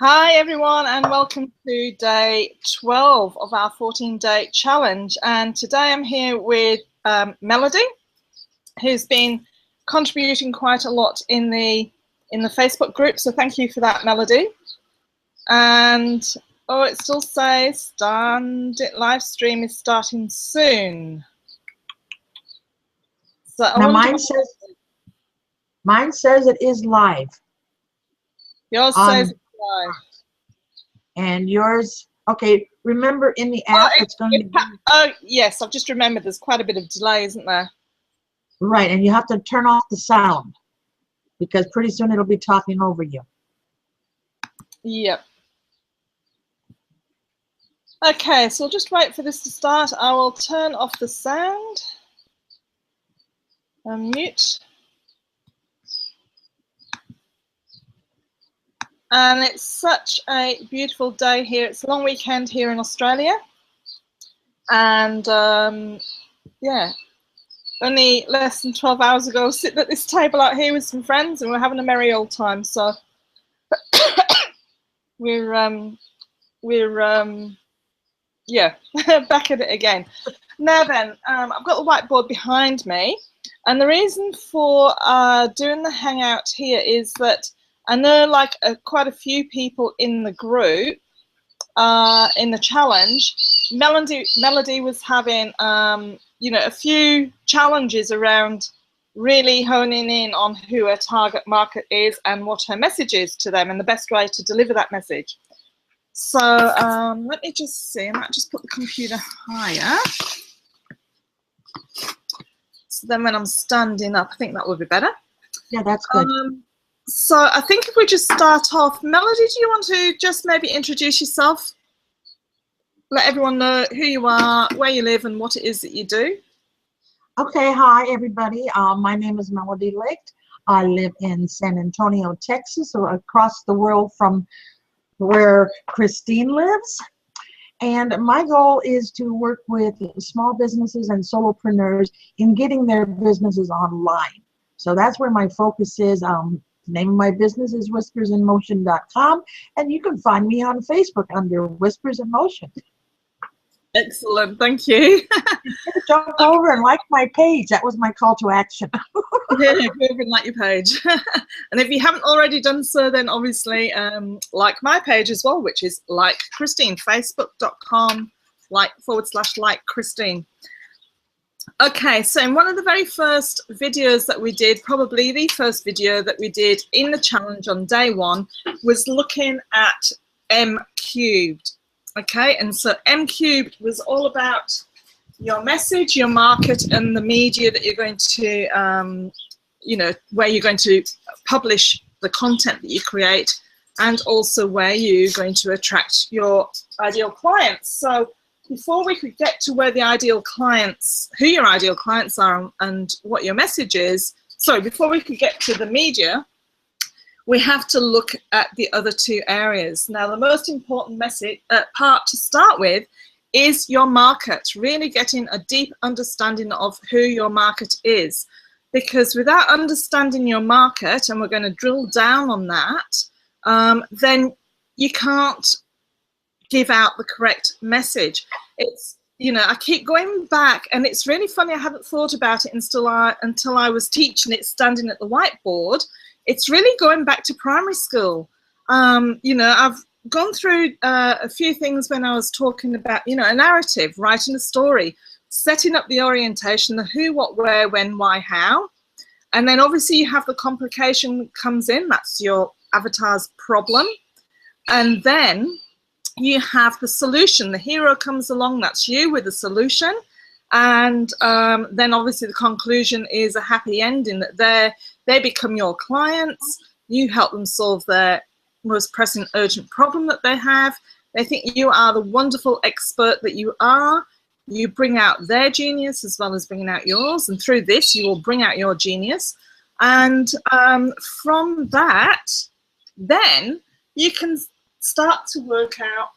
Hi everyone, and welcome to day 12 of our 14-day challenge. And today I'm here with Melody, who's been contributing quite a lot in the Facebook group. So thank you for that, Melody. And oh, it still says live stream is starting soon. So now mine says it is live. Yours says it's live. And yours, okay, remember in the app it's going to be... Oh, yes, I've just remembered there's quite a bit of delay, isn't there? Right, and you have to turn off the sound because pretty soon it'll be talking over you. Yep. Okay, so we'll just wait for this to start. I will turn off the sound and mute. And it's such a beautiful day here. It's a long weekend here in Australia. And yeah, only less than 12 hours ago, sitting at this table out here with some friends and we're having a merry old time. So we're yeah, back at it again. Now then, I've got the whiteboard behind me. And the reason for doing the Hangout here is that I know like quite a few people in the group, in the challenge. Melody was having, you know, a few challenges around really honing in on who her target market is and what her message is to them and the best way to deliver that message. So let me just see, I might just put the computer higher. So then when I'm standing up, I think that would be better. Yeah, that's good. So I think if we just start off, Melody, do you want to just maybe introduce yourself? Let everyone know who you are, where you live, and what it is that you do. Okay, hi everybody. My name is Melody Licht. I live in San Antonio, Texas, or across the world from where Christine lives. And my goal is to work with small businesses and solopreneurs in getting their businesses online. So that's where my focus is. The name of my business is whispersinmotion.com, and you can find me on Facebook under Whispers in Motion. Excellent, thank you. Jump over and like my page. That was my call to action. Yeah, go over and like your page. And if you haven't already done so, then obviously like my page as well, which is Like Christine, facebook.com/like Christine. Okay, so in one of the very first videos that we did, probably the first video that we did in the challenge on day one, was looking at M cubed. Okay, and so M cubed was all about your message, your market, and the media that you're going to, you know, where you're going to publish the content that you create, and also where you're going to attract your ideal clients. So before we could get to where the ideal clients, who your ideal clients are and what your message is, sorry, before we could get to the media, we have to look at the other two areas. Now, the most important part to start with is your market, really getting a deep understanding of who your market is. Because without understanding your market, and we're going to drill down on that, then you can't give out the correct message. It's, you know, I keep going back, and it's really funny, I hadn't thought about it until I was teaching it standing at the whiteboard. It's really going back to primary school. You know, I've gone through a few things when I was talking about, you know, a narrative, writing a story, setting up the orientation, the who, what, where, when, why, how. And then obviously you have the complication comes in, that's your avatar's problem. And then you have the solution, the hero comes along, that's you with the solution. And then obviously the conclusion is a happy ending, that they become your clients, you help them solve their most pressing urgent problem that they have. They think you are the wonderful expert that you are. You bring out their genius as well as bringing out yours, and through this you will bring out your genius. And from that, then you can start to work out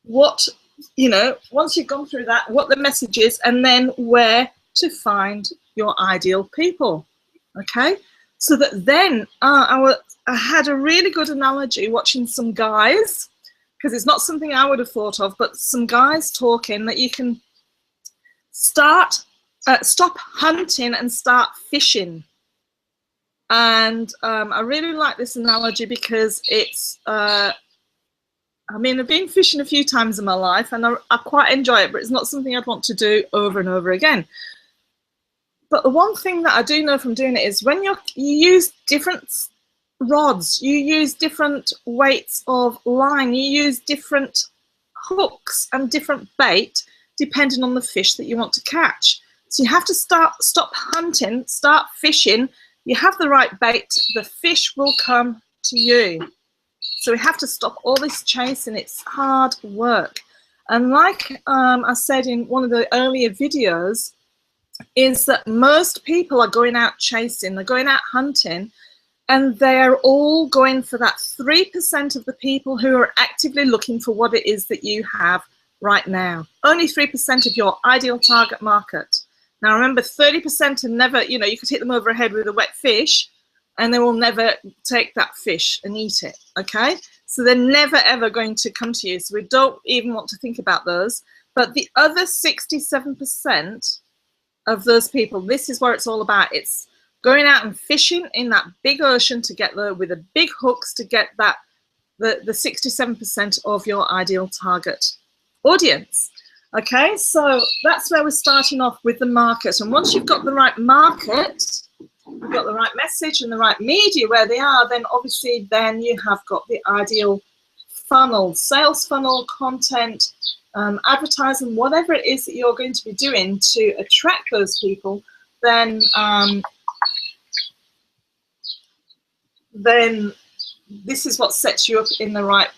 what, you know, once you've gone through that, what the message is, and then where to find your ideal people. Okay, So that then I had a really good analogy watching some guys, because it's not something I would have thought of, but some guys talking that you can stop hunting and start fishing. And I really like this analogy because it's, I mean, I've been fishing a few times in my life and I quite enjoy it, but it's not something I'd want to do over and over again. But the one thing that I do know from doing it is when you use different rods, you use different weights of line, you use different hooks and different bait depending on the fish that you want to catch. So you have to stop hunting, start fishing. You have the right bait, the fish will come to you. So we have to stop all this chasing. It's hard work. And like I said in one of the earlier videos, is that most people are going out chasing, they're going out hunting, and they're all going for that 3% of the people who are actively looking for what it is that you have right now. Only 3% of your ideal target market. Now remember, 30% are never, you know, you could hit them over the head with a wet fish and they will never take that fish and eat it, okay? So they're never ever going to come to you. So we don't even want to think about those. But the other 67% of those people, this is where it's all about. It's going out and fishing in that big ocean to get there with the big hooks to get that the 67% of your ideal target audience. Okay, so that's where we're starting off with the market. And once you've got the right market, you've got the right message and the right media where they are, then obviously then you have got the ideal funnel, sales funnel, content, advertising, whatever it is that you're going to be doing to attract those people, then this is what sets you up in the right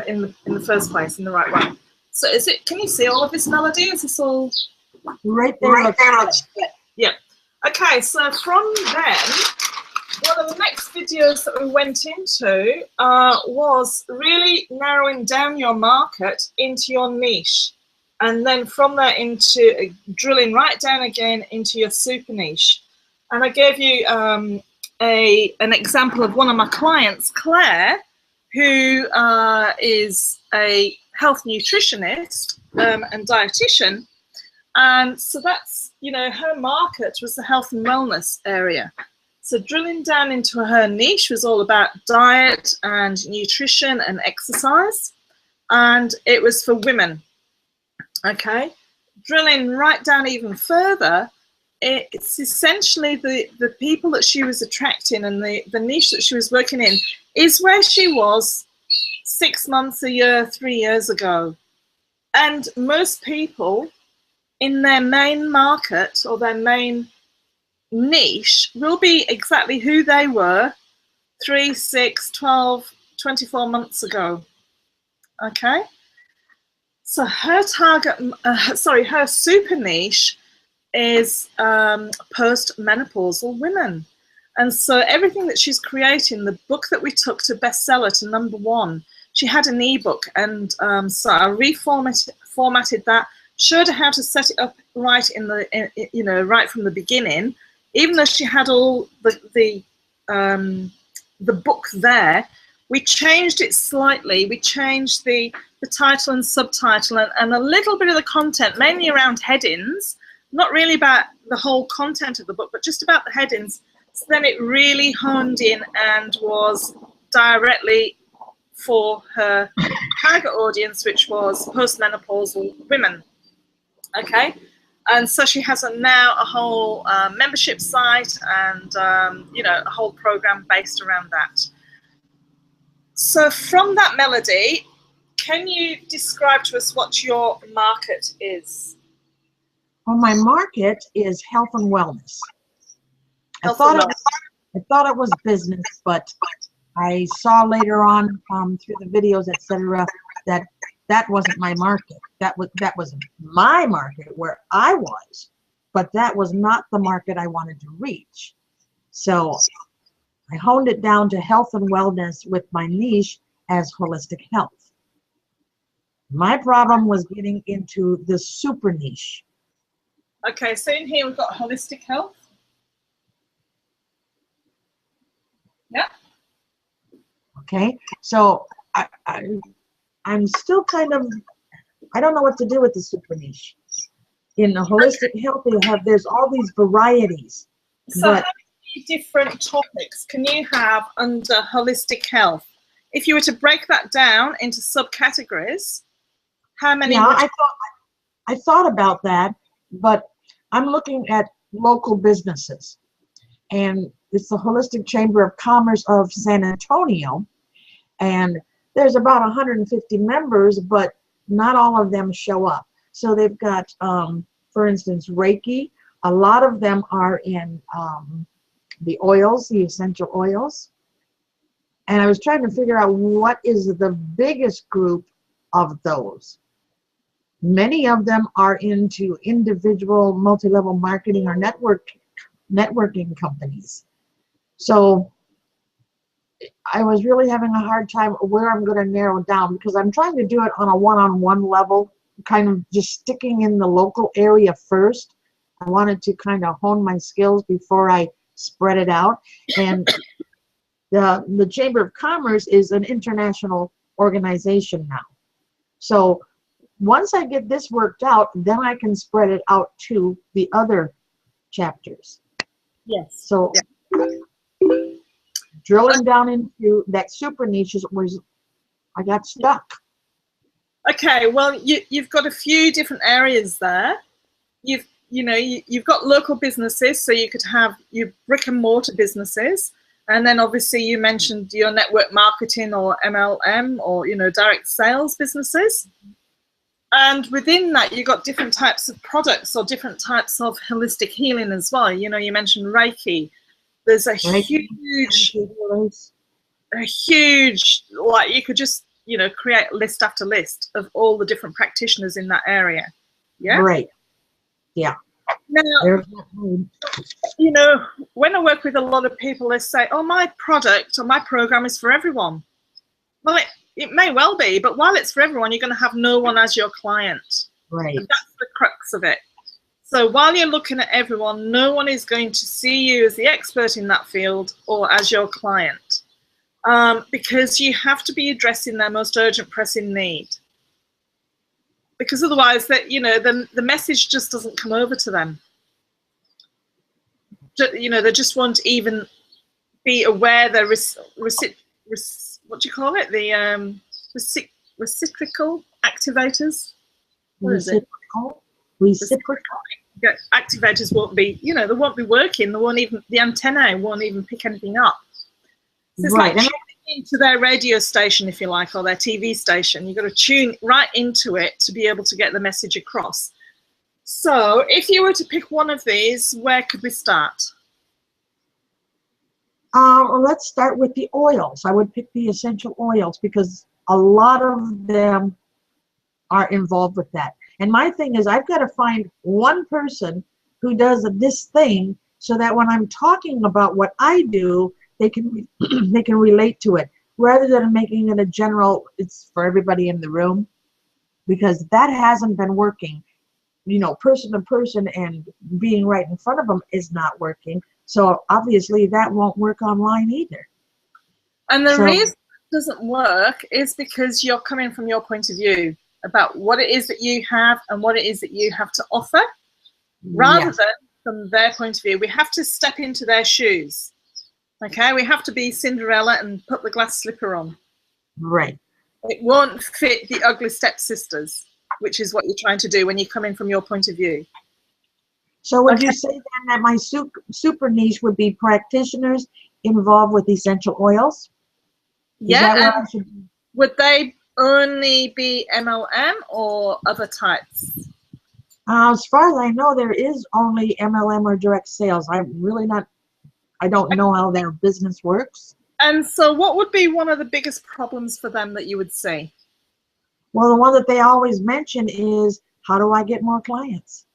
in the first place, in the right way. So is it, can you see all of this melody? Is this all Right there. right there? Yeah. Okay, so from then, one of the next videos that we went into was really narrowing down your market into your niche. And then from there into drilling right down again into your super niche. And I gave you an example of one of my clients, Claire, who is a health nutritionist and dietitian. And so that's, you know, her market was the health and wellness area. So drilling down into her niche was all about diet and nutrition and exercise. And it was for women. Okay. Drilling right down even further, it's essentially the people that she was attracting and the niche that she was working in is where she was 6 months, a year, 3 years ago. And most people in their main market or their main niche will be exactly who they were 3, 6, 12, 24 months ago. Okay. So her target, her super niche is post-menopausal women. And so everything that she's creating, the book that we took to bestseller to #1, she had an ebook, and so I reformatted that, showed her how to set it up right right from the beginning. Even though she had all the book there, we changed it slightly. We changed the title and subtitle and a little bit of the content, mainly around headings, not really about the whole content of the book, but just about the headings. So then it really honed in and was directly for her target audience, which was postmenopausal women. Okay, and so she has now a whole membership site and a whole program based around that. So from that, Melody, can you describe to us what your market is? Well, my market is health and wellness. I thought it was business, but I saw later on through the videos, etc., that wasn't my market. That was my market where I was, but that was not the market I wanted to reach. So I honed it down to health and wellness with my niche as holistic health. My problem was getting into the super niche. Okay, so in here we've got holistic health. Yeah. Okay, so I'm still kind of, I don't know what to do with the super niche. In the holistic health, there's all these varieties. So But how many different topics can you have under holistic health? If you were to break that down into subcategories, how many? yeah, I thought about that, but I'm looking at local businesses, and it's the Holistic Chamber of Commerce of San Antonio, and there's about 150 members, but not all of them show up. So they've got, for instance, Reiki. A lot of them are in the oils, the essential oils. And I was trying to figure out what is the biggest group of those. Many of them are into individual multi-level marketing or networking companies. So I was really having a hard time where I'm going to narrow down, because I'm trying to do it on a one-on-one level, kind of just sticking in the local area first. I wanted to kind of hone my skills before I spread it out. And the Chamber of Commerce is an international organization now. So once I get this worked out, then I can spread it out to the other chapters. Yes. So drilling down into that super niche was, I got stuck. Okay, well, you've got a few different areas there. You've got local businesses, so you could have your brick and mortar businesses, and then obviously you mentioned your network marketing or MLM or direct sales businesses. And within that, you've got different types of products or different types of holistic healing as well. You mentioned Reiki. There's a huge, like, you could just, create list after list of all the different practitioners in that area. Yeah. Right. Yeah. Now, when I work with a lot of people, they say, oh, my product or my program is for everyone. Well, it may well be, but while it's for everyone, you're going to have no one as your client. Right. And that's the crux of it. So while you're looking at everyone, no one is going to see you as the expert in that field or as your client, because you have to be addressing their most urgent, pressing need. Because otherwise, the message just doesn't come over to them. They just won't even be aware they're what do you call it? The reciprocal activators. Reciprocal. Activators won't be, they won't be working. The antennae won't even pick anything up. So it's like tuning into their radio station, if you like, or their TV station. You've got to tune right into it to be able to get the message across. So if you were to pick one of these, where could we start? Well, let's start with the oils. I would pick the essential oils because a lot of them are involved with that. And my thing is, I've got to find one person who does this thing so that when I'm talking about what I do, they can they can relate to it, rather than making it a general, it's for everybody in the room, because that hasn't been working. Person to person and being right in front of them is not working. So obviously that won't work online either. And the reason it doesn't work is because you're coming from your point of view about what it is that you have and what it is that you have to offer, rather than from their point of view. We have to step into their shoes. Okay, we have to be Cinderella and put the glass slipper on. Right. It won't fit the ugly stepsisters, which is what you're trying to do when you come in from your point of view. So would you say then that my super niche would be practitioners involved with essential oils? Yeah. Would they only be MLM or other types? As far as I know, there is only MLM or direct sales. I don't know how their business works. And so what would be one of the biggest problems for them that you would see? Well, the one that they always mention is, how do I get more clients?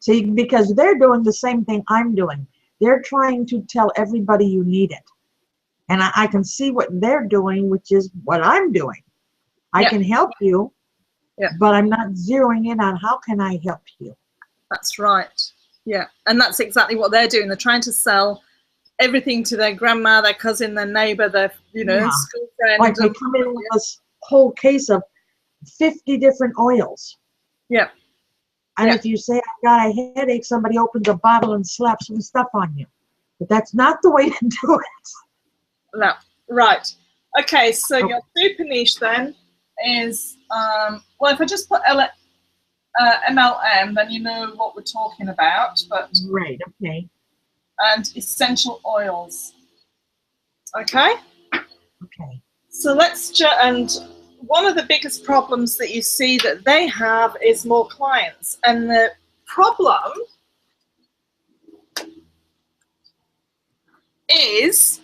See, because they're doing the same thing I'm doing. They're trying to tell everybody you need it. And I can see what they're doing, which is what I'm doing. I can help you, but I'm not zeroing in on how can I help you. That's right. Yeah, and that's exactly what they're doing. They're trying to sell everything to their grandma, their cousin, their neighbor, their, you know, Yeah. school friend. Like they come in with this whole case of 50 different oils. Yeah. And Yeah. if you say, I've got a headache, somebody opens a bottle and slaps some stuff on you. But that's not the way to do it. No. Right. Okay, so your super niche then is, well, if I just put MLM, then you know what we're talking about. But Right, okay. And essential oils. Okay? Okay. So let's and one of the biggest problems that you see that they have is more clients. And the problem is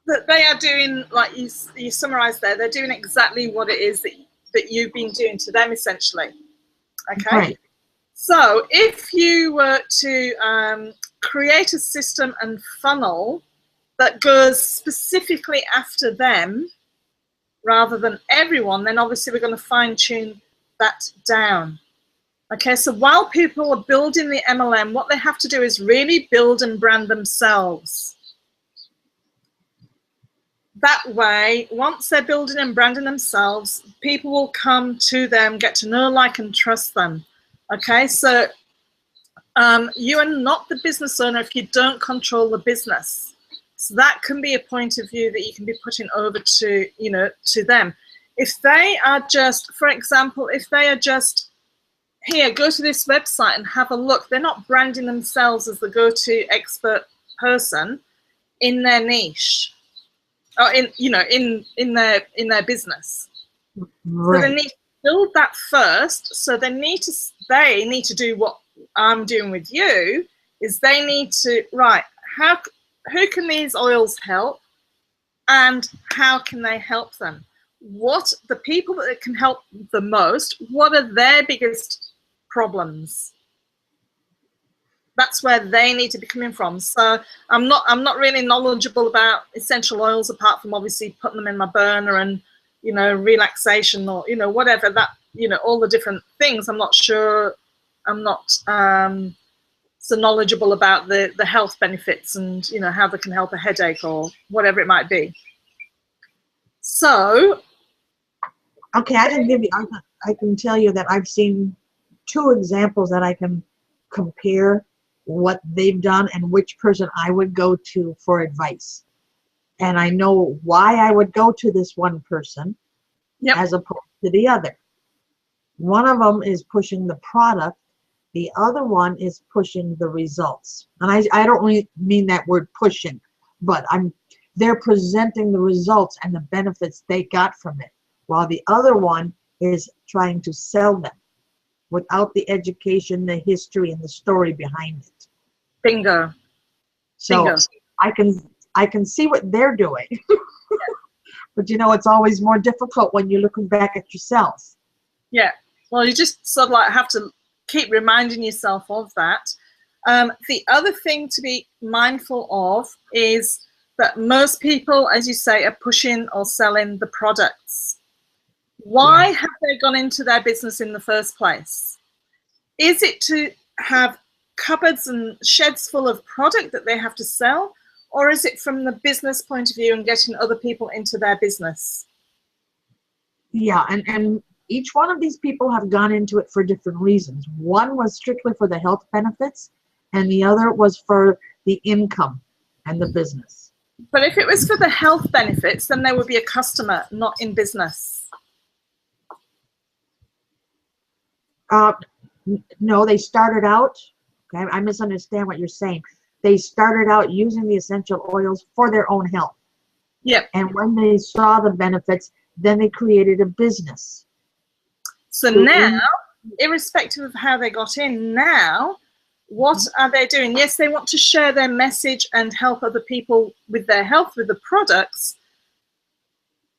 that they are doing, like you summarized there, they're doing exactly what it is that you've been doing to them, essentially. Okay? Right. So if you were to create a system and funnel that goes specifically after them rather than everyone, then obviously we're going to fine tune that down. Okay, so while people are building the MLM, what they have to do is really build and brand themselves. That way, once they're building and branding themselves, people will come to them, get to know, like, and trust them. Okay, so you are not the business owner if you don't control the business. So that can be a point of view that you can be putting over to, you know, to them. If they are just, for example, if they are just, here, go to this website and have a look, they're not branding themselves as the go-to expert person in their niche, or in, you know, in their business. Right. So they need to build that first. So they need to do what I'm doing with you, is they need to, right, who can these oils help, and how can they help them? What the people that can help the most, what are their biggest problems? That's where they need to be coming from. So I'm not really knowledgeable about essential oils, apart from obviously putting them in my burner and, you know, relaxation, or, you know, whatever that, you know, all the different things. I'm not sure. I'm not so knowledgeable about the health benefits and, you know, how they can help a headache or whatever it might be. So, okay, I can tell you that I've seen 2 examples that I can compare what they've done and which person I would go to for advice. And I know why I would go to this one person, yep, as opposed to the other. One of them is pushing the product. The other one is pushing the results. And I don't really mean that word pushing, but they're presenting the results and the benefits they got from it, while the other one is trying to sell them without the education, the history, and the story behind it. Bingo. So Bingo. I can see what they're doing. But you know, it's always more difficult when you're looking back at yourself. Yeah. Well, you just sort of like have to keep reminding yourself of that. The other thing to be mindful of is that most people, as you say, are pushing or selling the products. Why have they gone into their business in the first place? Is it to have cupboards and sheds full of product that they have to sell? Or is it from the business point of view and getting other people into their business? Yeah, and each one of these people have gone into it for different reasons. One was strictly for the health benefits, and the other was for the income and the business. But if it was for the health benefits, then they would be a customer, not in business. No, they started out, okay, I misunderstand what you're saying. They started out using the essential oils for their own health. Yep. And when they saw the benefits, then they created a business. So now, irrespective of how they got in, now, what are they doing? Yes, they want to share their message and help other people with their health, with the products.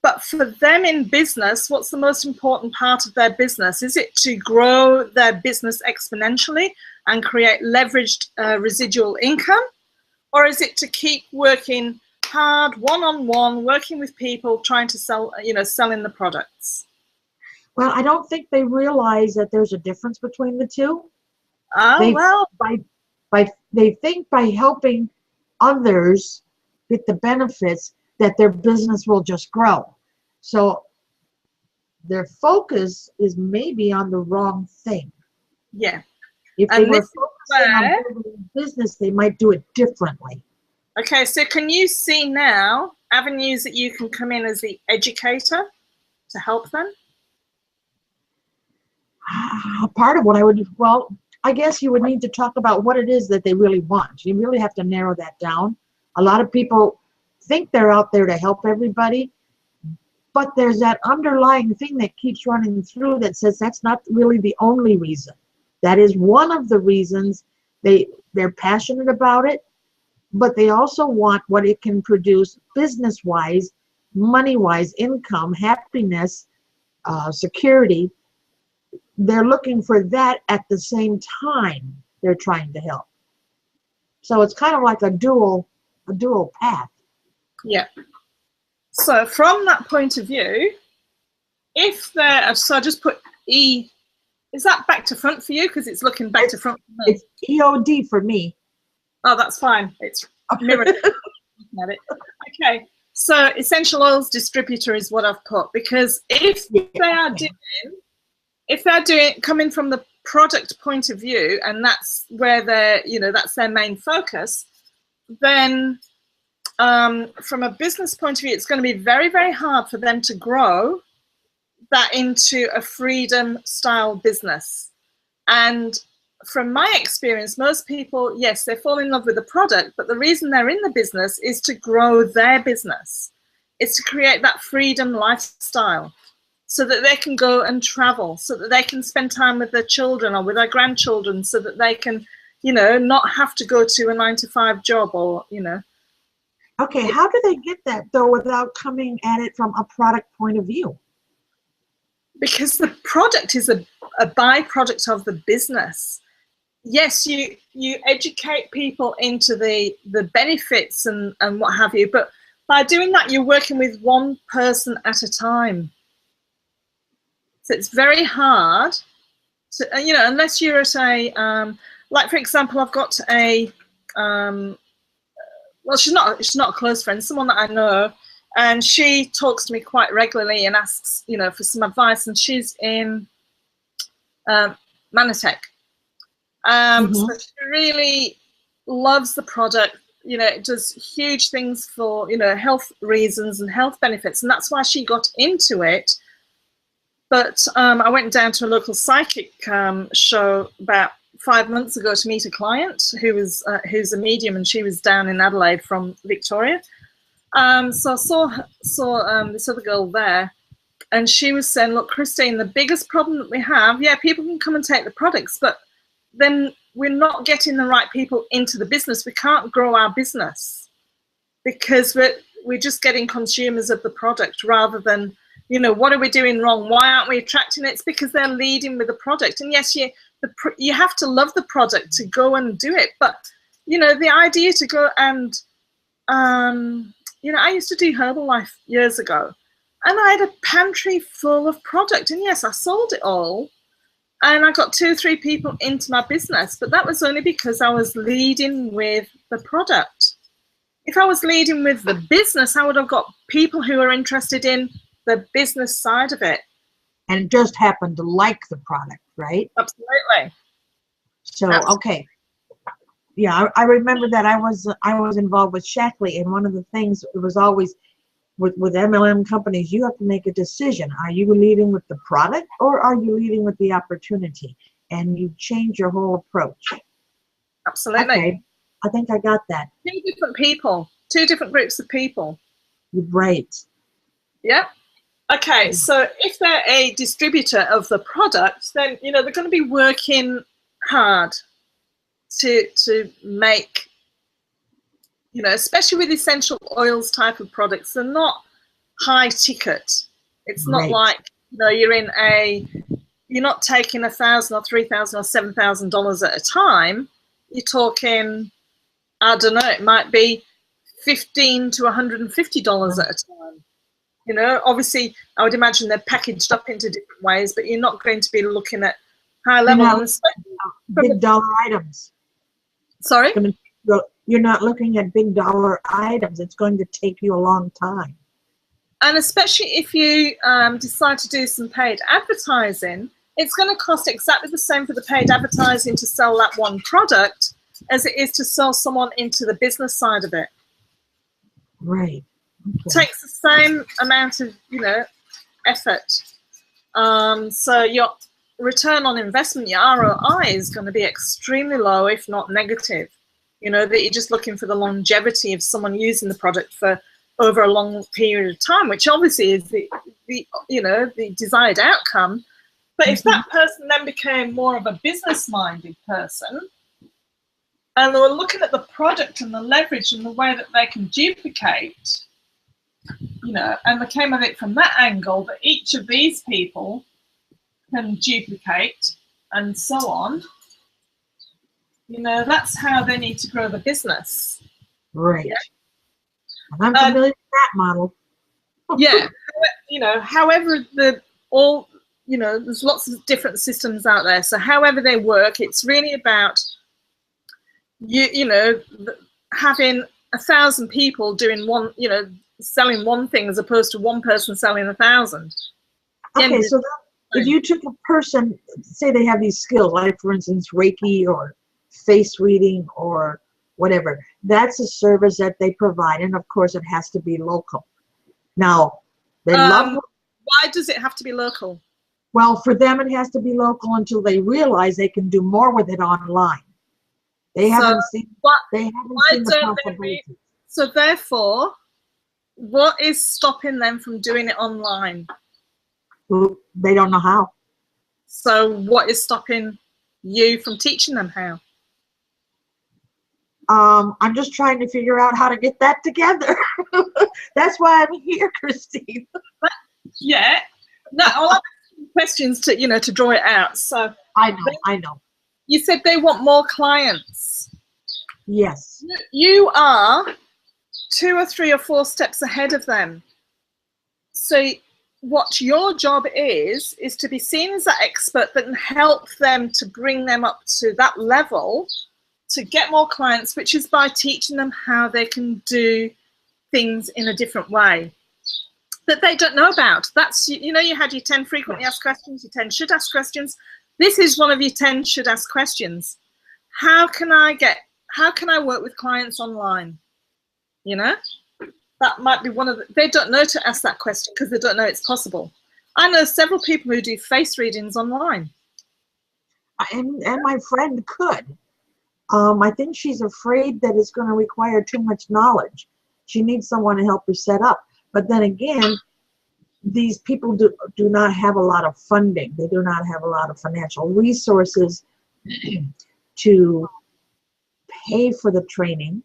But for them in business, what's the most important part of their business? Is it to grow their business exponentially and create leveraged residual income? Or is it to keep working hard, one-on-one, working with people, trying to sell, you know, selling the products? Well, I don't think they realize that there's a difference between the two. Oh, They well, they think by helping others get the benefits that their business will just grow. So their focus is maybe on the wrong thing. yeah. If they And were this is focusing on where, building a business, they might do it differently. okay, so can you see now avenues that you can come in as the educator to help them? Part of what I would, well, I guess you would need to talk about what it is that they really want. You really have to narrow that down. A lot of people think they're out there to help everybody, but there's that underlying thing that keeps running through that says that's not really the only reason. That is one of the reasons they're passionate about it, but they also want what it can produce business-wise, money-wise, income, happiness, security. They're looking for that at the same time they're trying to help. So it's kind of like a dual path. Yeah. So from that point of view, if there, so I just put E, is that back to front for you? Because it's looking back to front for me. It's EOD for me. Oh, that's fine. It's mirrored. Looking at it. Okay. So essential oils distributor is what I've put, because if they're doing coming from the product point of view, and that's where that's their main focus, then from a business point of view, it's going to be very, very hard for them to grow that into a freedom style business. And from my experience, most people, yes, they fall in love with the product, but the reason they're in the business is to grow their business. It's to create that freedom lifestyle so that they can go and travel, so that they can spend time with their children or with their grandchildren, so that they can, not have to go to a 9-to-5 job or. Okay, how do they get that though without coming at it from a product point of view? Because the product is a byproduct of the business. Yes, you educate people into the benefits and what have you, but by doing that, you're working with one person at a time. So it's very hard to, unless you're at a, like for example, I've got a, well, she's not a close friend, someone that I know, and she talks to me quite regularly and asks, for some advice, and she's in Manatech. So she really loves the product. It does huge things for, health reasons and health benefits, and that's why she got into it. But I went down to a local psychic show about 5 months ago to meet a client who's a medium, and she was down in Adelaide from Victoria. So I saw this other girl there, and she was saying, look, Christine, the biggest problem that we have, people can come and take the products, but then we're not getting the right people into the business. We can't grow our business because we're just getting consumers of the product rather than, what are we doing wrong? Why aren't we attracting it? It's because they're leading with the product. And yes, you have to love the product to go and do it. But, the idea to go and, I used to do Herbalife years ago, and I had a pantry full of product. And yes, I sold it all. And I got 2 or 3 people into my business, but that was only because I was leading with the product. If I was leading with the business, I would have got people who are interested in the business side of it. And just happened to like the product, right? Absolutely. So, okay. Yeah, I remember that I was involved with Shackley, and one of the things, it was always, with MLM companies, you have to make a decision. Are you leading with the product or are you leading with the opportunity? And you change your whole approach. Absolutely. Okay, I think I got that. 2 different people, 2 different groups of people. You're right. Yeah. Okay, so if they're a distributor of the product, then, they're going to be working hard to make, especially with essential oils type of products, they're not high ticket. It's not like, you're not taking $1,000 or $3,000 or $7,000 at a time. You're talking, I don't know, it might be $15 to $150 at a time. Obviously, I would imagine they're packaged up into different ways, but you're not going to be looking at high You're level. not And big dollar items. sorry? It's gonna, you're not looking at big dollar items. It's going to take you a long time. And especially if you decide to do some paid advertising, it's going to cost exactly the same for the paid advertising to sell that one product as it is to sell someone into the business side of it. Right. It takes the same amount of, effort. So your return on investment, your ROI, is going to be extremely low, if not negative. That you're just looking for the longevity of someone using the product for over a long period of time, which obviously is the desired outcome. But if that person then became more of a business-minded person, and they were looking at the product and the leverage and the way that they can duplicate, and they came at it from that angle, that each of these people can duplicate and so on, that's how they need to grow the business. Right. Yeah. And I'm familiar with that model. Yeah. However, there's lots of different systems out there. So however they work, it's really about having 1,000 people doing one, selling one thing as opposed to one person selling 1,000. Okay, so if you took a person, say they have these skills, like for instance, Reiki or face reading or whatever, that's a service that they provide, and of course it has to be local. Now, they love. Why does it have to be local? Well, for them it has to be local until they realize they can do more with it online. They haven't seen. They haven't seen the possibilities. So therefore, what is stopping them from doing it online? They don't know how. So what is stopping you from teaching them how? I'm just trying to figure out how to get that together. That's why I'm here, Christine. Yeah. No, I'll have questions to draw it out. So I know. You said they want more clients. Yes. You are 2 or 3 or 4 steps ahead of them. So what your job is to be seen as that expert that can help them to bring them up to that level to get more clients, which is by teaching them how they can do things in a different way that they don't know about. That's, you had your 10 frequently asked questions, your 10 should ask questions. This is one of your 10 should ask questions. How can I work with clients online? That might be one of they don't know to ask that question because they don't know it's possible. I know several people who do face readings online. And my friend could. I think she's afraid that it's going to require too much knowledge. She needs someone to help her set up. But then again, these people do not have a lot of funding. They do not have a lot of financial resources to pay for the training.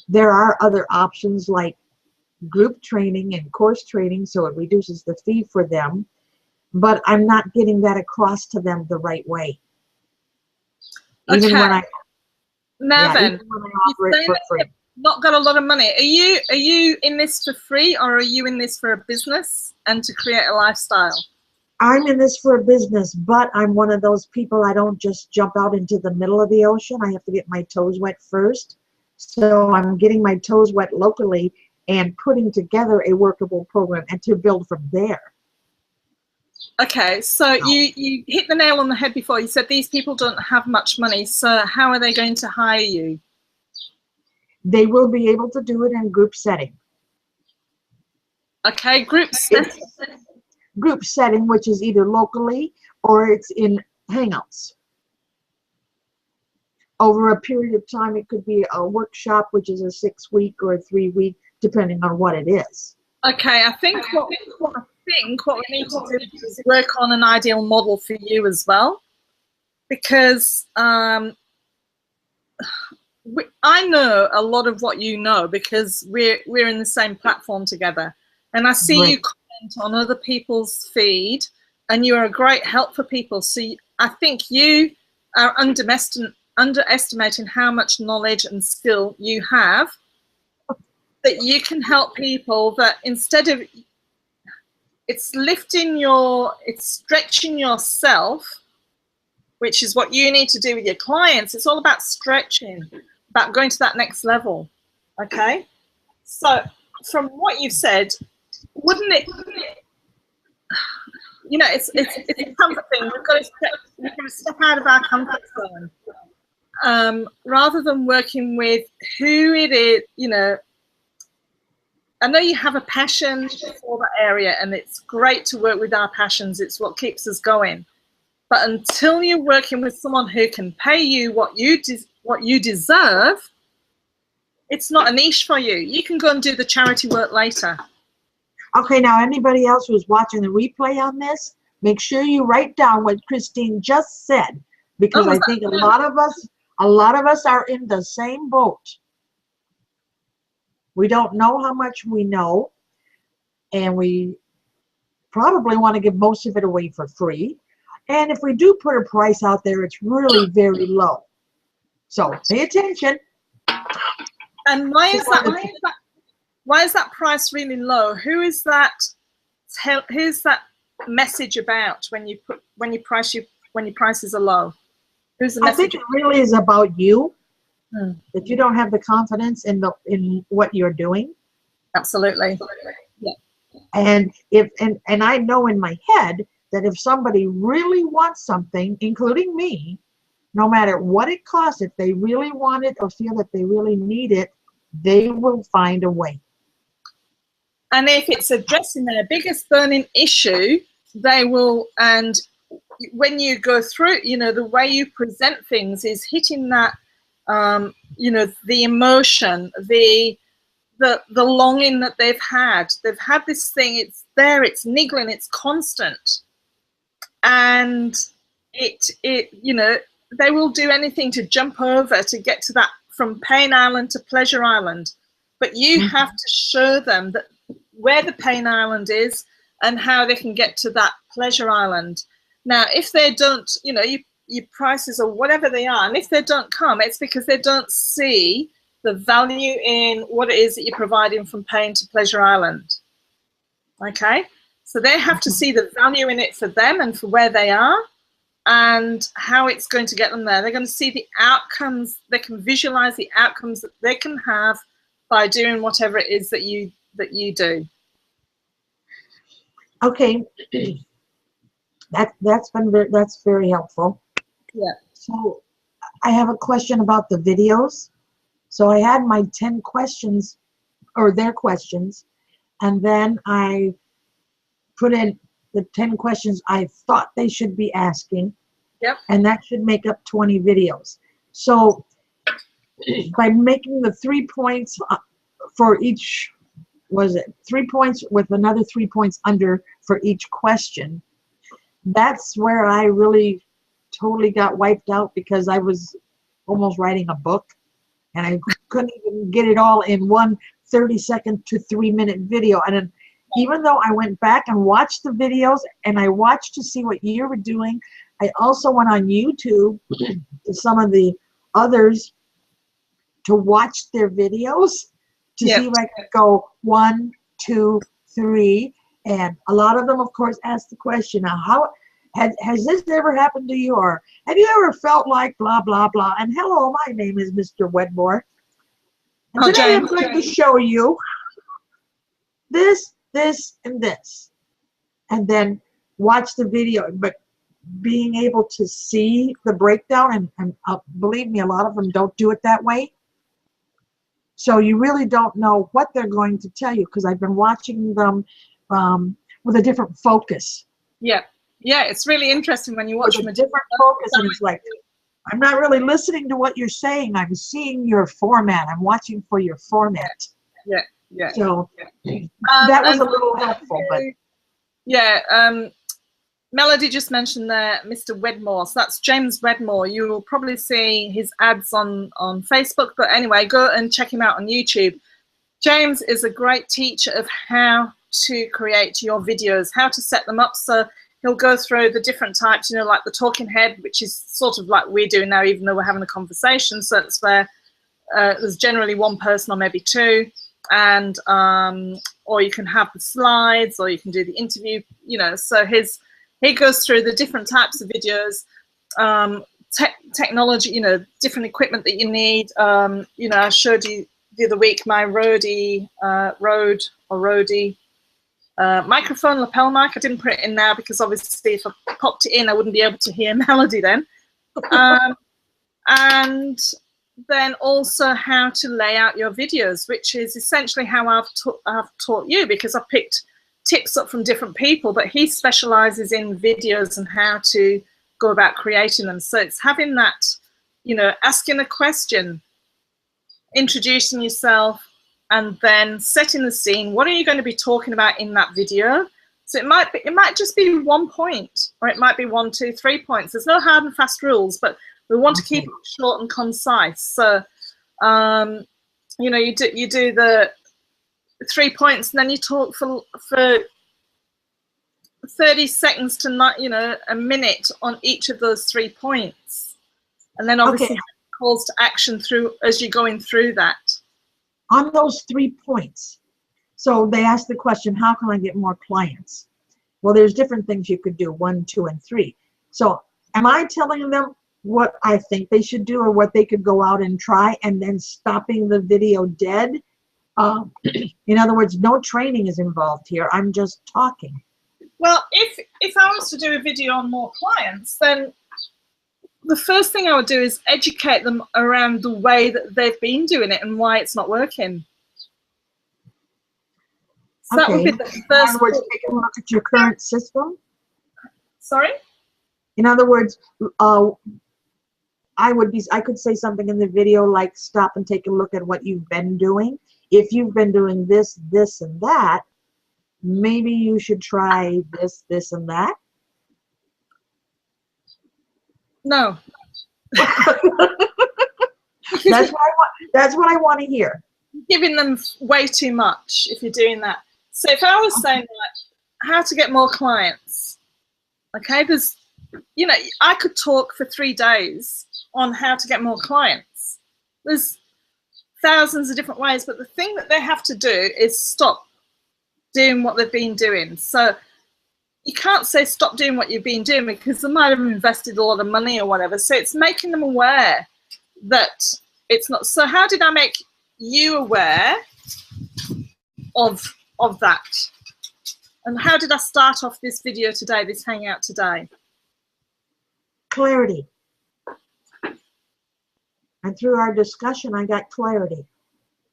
There are other options like group training and course training, so it reduces the fee for them. But I'm not getting that across to them the right way. Even when I offer it for free. Not got a lot of money. Are you in this for free, or are you in this for a business and to create a lifestyle? I'm in this for a business, but I'm one of those people, I don't just jump out into the middle of the ocean. I have to get my toes wet first. So I'm getting my toes wet locally and putting together a workable program and to build from there. Okay, so you hit the nail on the head before. You said these people don't have much money, so how are they going to hire you? They will be able to do it in group setting. Okay, group setting, which is either locally or it's in Hangouts. Over a period of time, it could be a workshop, which is a 6-week or a 3-week, depending on what it is. Okay, I think what we need to do is work on an ideal model for you as well, because I know a lot of what you know because we're in the same platform together, and I see you comment on other people's feed, and you are a great help for people. So I think you are underestimating how much knowledge and skill you have, that you can help people, that instead of it's stretching yourself which is what you need to do with your clients. It's all about stretching, about going to that next level. Okay, so from what you've said, wouldn't it, you know, it's a comfort thing. We've got to step out of our comfort zone, rather than working with who it is. You know, I know you have a passion for that area, and it's great to work with our passions. It's what keeps us going. But until you're working with someone who can pay you what you deserve, it's not a niche for you. You can go and do the charity work later. Okay, now anybody else who's watching the replay on this, make sure you write down what Christine just said, because I think a lot of us are in the same boat. We don't know how much we know, and we probably want to give most of it away for free. And if we do put a price out there, it's really very low. So pay attention. And why is that price really low? Who's that message about when your prices are low? Who's the message? I think it really is about you. That you don't have the confidence in what you're doing. Absolutely. Yeah. And I know in my head that if somebody really wants something, including me, no matter what it costs, if they really want it or feel that they really need it, they will find a way. And if it's addressing their biggest burning issue, they will. And when you go through, you know, the way you present things is hitting that, you know, the emotion, the longing that they've had. They've had this thing. It's there. It's niggling. It's constant. And it you know, they will do anything to jump over to get to that, from Pain Island to Pleasure Island. But you have to show them that where the Pain Island is and how they can get to that Pleasure Island. Now, if they don't, you know, your prices or whatever they are, and if they don't come, it's because they don't see the value in what it is that you're providing from Pain to Pleasure Island. Okay? So they have to see the value in it for them and for where they are and how it's going to get them there. They're going to see the outcomes. They can visualize the outcomes that they can have by doing whatever it is that you do. Okay, that's very helpful. Yeah. So I have a question about the videos. So I had my 10 questions, or their questions, and then I put in the 10 questions I thought they should be asking. Yep. And that should make up 20 videos. So by making the 3 points for each, was it 3 points with another 3 points under for each question, that's where I really totally got wiped out, because I was almost writing a book and I couldn't even get it all in one 30-second to 3-minute video. And then, even though I went back and watched the videos and I watched to see what you were doing, I also went on YouTube to some of the others to watch their videos to see if I could go 1, 2, 3. And a lot of them, of course, asked the question, now, how has this ever happened to you? Or have you ever felt like blah, blah, blah? And hello, my name is Mr. Wedmore. And today I'm going to show you this, and this. And then watch the video. But being able to see the breakdown, and believe me, a lot of them don't do it that way. So you really don't know what they're going to tell you, because I've been watching them with a different focus. Yeah. Yeah, it's really interesting when you watch with a different focus, and it's like, I'm not really listening to what you're saying. I'm seeing your format. I'm watching for your format. Yeah, yeah. So that was a little helpful, but yeah. Melody just mentioned there, Mr. Wedmore. So that's James Wedmore. You will probably see his ads on Facebook, but anyway, go and check him out on YouTube. James is a great teacher of how to create your videos, how to set them up. So he'll go through the different types, you know, like the talking head, which is sort of like we're doing now, even though we're having a conversation. So it's where there's generally one person or maybe two, and or you can have the slides, or you can do the interview, you know. So he goes through the different types of videos, technology, you know, different equipment that you need. You know, I showed you the other week my Rode microphone, lapel mic. I didn't put it in now because obviously if I popped it in, I wouldn't be able to hear Melody then. And then also how to lay out your videos, which is essentially how I've taught you, because I picked tips up from different people, but he specializes in videos and how to go about creating them. So it's having that, you know, asking a question, introducing yourself, and then setting the scene. What are you going to be talking about in that video? So it might just be 1 point, or it might be 1, 2, 3 points. There's no hard and fast rules, but we want to keep it short and concise. So, you know, you do the 3 points, and then you talk for 30 seconds to not, you know, a minute on each of those 3 points, and then obviously calls to action through as you're going through that. On those 3 points, so they ask the question, how can I get more clients? Well, there's different things you could do, 1, 2, and 3. So am I telling them what I think they should do or what they could go out and try, and then stopping the video dead? In other words, no training is involved here. I'm just talking. Well, if I was to do a video on more clients, then the first thing I would do is educate them around the way that they've been doing it and why it's not working. So that would be the first. In other words, take a look at your current system. Sorry? In other words, I could say something in the video like, stop and take a look at what you've been doing. If you've been doing this, this, and that, maybe you should try this, this, and that. No. That's what I want to hear. Giving them way too much if you're doing that. So if I was saying like how to get more clients, okay, there's, you know, I could talk for 3 days on how to get more clients. There's thousands of different ways, but the thing that they have to do is stop doing what they've been doing. So you can't say stop doing what you've been doing because they might have invested a lot of money or whatever. So it's making them aware that it's not. So how did I make you aware of that? And how did I start off this video today, this hangout today? Clarity. And through our discussion, I got clarity.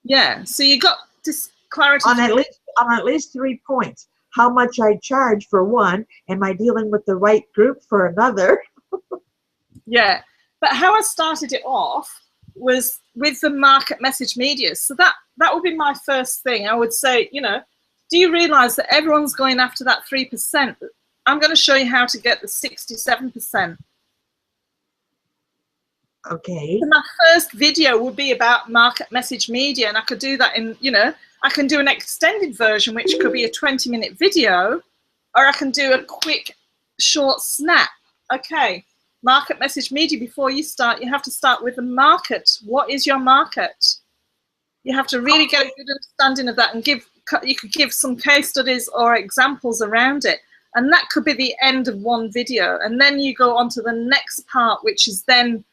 Yeah, so you got this clarity on at least 3 points. How much I charge for one, am I dealing with the right group for another? Yeah, but how I started it off was with the market message media. So that would be my first thing. I would say, you know, do you realize that everyone's going after that 3%? I'm going to show you how to get the 67%. Okay. So my first video would be about market message media, and I could do that in, you know, I can do an extended version, which could be a 20-minute video, or I can do a quick, short snap. Okay, market message media, before you start, you have to start with the market. What is your market? You have to really get a good understanding of that, and you could give some case studies or examples around it. And that could be the end of one video. And then you go on to the next part, which is then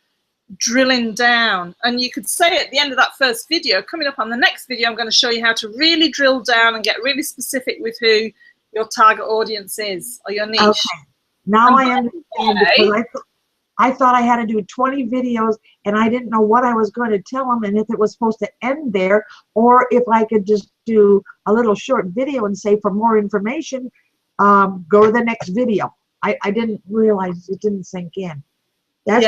drilling down. And you could say at the end of that first video, coming up on the next video, I'm going to show you how to really drill down and get really specific with who your target audience is, or your niche. Okay. Now I understand, because I thought I had to do 20 videos and I didn't know what I was going to tell them, and if it was supposed to end there, or if I could just do a little short video and say, for more information, go to the next video. I didn't realize, it didn't sink in. That's